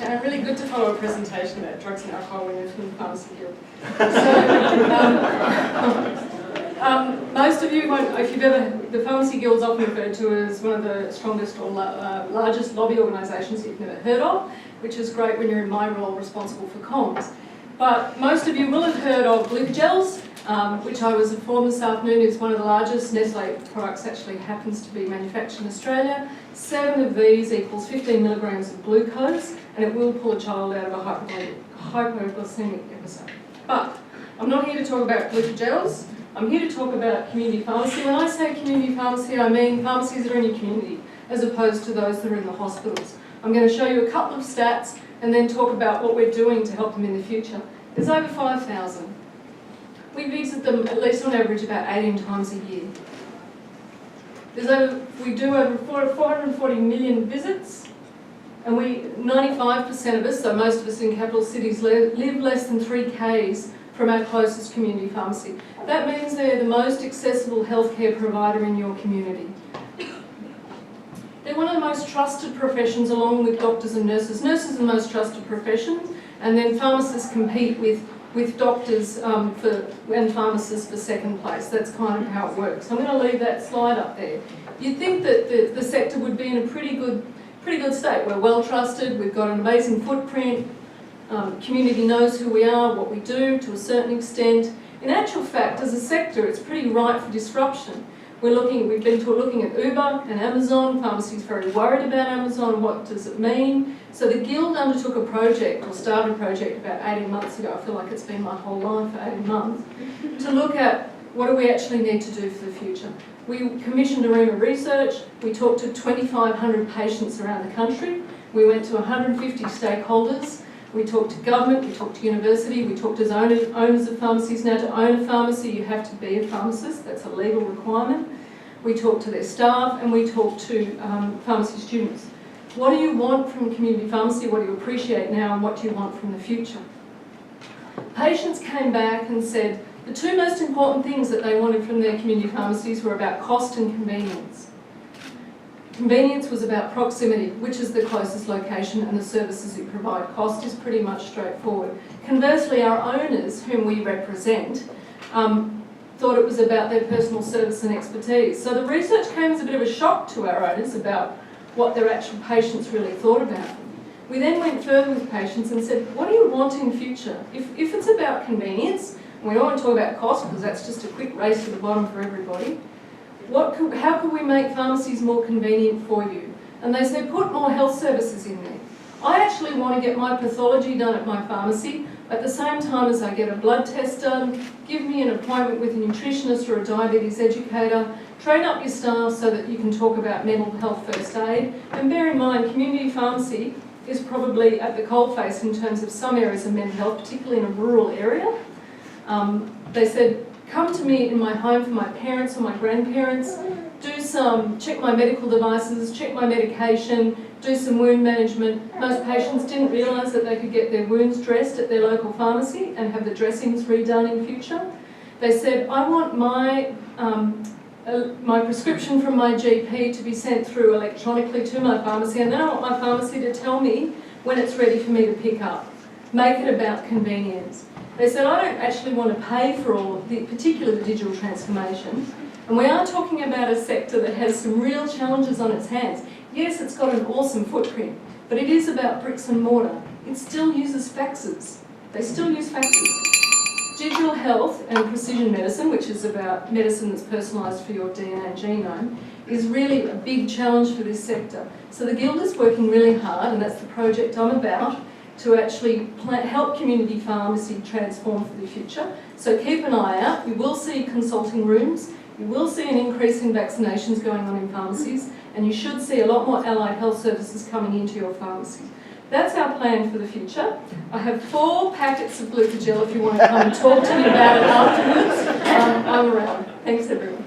Sharon. Really good to follow a presentation about drugs and alcohol when you're from the Pharmacy Guild. So, most of you won't, if you've ever, the Pharmacy Guild is often referred to as one of the strongest or largest lobby organisations you've never heard of, which is great when you're in my role responsible for comms. But most of you will have heard of glucogels, which I was informed this afternoon is one of the largest Nestle products, actually happens to be manufactured in Australia. 7 of these equals 15 milligrams of glucose, and it will pull a child out of a hypoglycemic episode. But I'm not here to talk about glucogels. I'm here to talk about community pharmacy. When I say community pharmacy, I mean pharmacies that are in your community, as opposed to those that are in the hospitals. I'm going to show you a couple of stats and then talk about what we're doing to help them in the future. There's over 5,000. We visit them at least on average about 18 times a year. We do over 440 million visits, and 95% of us, so most of us in capital cities, live less than 3 k's from our closest community pharmacy. That means they're the most accessible healthcare provider in your community. They're one of the most trusted professions along with doctors and nurses. Nurses are the most trusted profession, and then pharmacists compete with doctors and pharmacists for second place. That's kind of how it works. I'm going to leave that slide up there. You'd think that the sector would be in a pretty good state. We're well trusted, we've got an amazing footprint, community knows who we are, what we do to a certain extent. In actual fact, as a sector, it's pretty ripe for disruption. We've been looking at Uber and Amazon. Pharmacy's very worried about Amazon. What does it mean? So the Guild undertook a project, or started a project about 18 months ago. I feel like it's been my whole life for 18 months, to look at what do we actually need to do for the future. We commissioned Arima Research. We talked to 2,500 patients around the country. We went to 150 stakeholders. We talked to government, we talked to university, we talked to owners of pharmacies. Now, to own a pharmacy, you have to be a pharmacist. That's a legal requirement. We talked to their staff, and we talked to pharmacy students. What do you want from community pharmacy? What do you appreciate now, and what do you want from the future? Patients came back and said the 2 most important things that they wanted from their community pharmacies were about cost and convenience. Convenience was about proximity, which is the closest location and the services you provide. Cost is pretty much straightforward. Conversely, our owners, whom we represent, thought it was about their personal service and expertise. So the research came as a bit of a shock to our owners about what their actual patients really thought about them. We then went further with patients and said, what do you want in future? If it's about convenience, and we don't want to talk about cost because that's just a quick race to the bottom for everybody, how could we make pharmacies more convenient for you? And they said, put more health services in there. I actually want to get my pathology done at my pharmacy at the same time as I get a blood test done, give me an appointment with a nutritionist or a diabetes educator, train up your staff so that you can talk about mental health first aid. And bear in mind, community pharmacy is probably at the coalface in terms of some areas of mental health, particularly in a rural area. They said, come to me in my home for my parents or my grandparents, check my medical devices, check my medication, do some wound management. Most patients didn't realise that they could get their wounds dressed at their local pharmacy and have the dressings redone in future. They said, I want my prescription from my GP to be sent through electronically to my pharmacy, and then I want my pharmacy to tell me when it's ready for me to pick up. Make it about convenience. They said, I don't actually want to pay for all of particularly the digital transformation. And we are talking about a sector that has some real challenges on its hands. Yes, it's got an awesome footprint, but it is about bricks and mortar. It still uses faxes. They still use faxes. Digital health and precision medicine, which is about medicine that's personalised for your DNA and genome, is really a big challenge for this sector. So the Guild is working really hard, and that's the project I'm about, to actually help community pharmacy transform for the future. So keep an eye out. You will see consulting rooms. You will see an increase in vaccinations going on in pharmacies, and you should see a lot more allied health services coming into your pharmacy. That's our plan for the future. I have 4 packets of glucogel if you want to come and talk to me about it afterwards. I'm around. Thanks, everyone.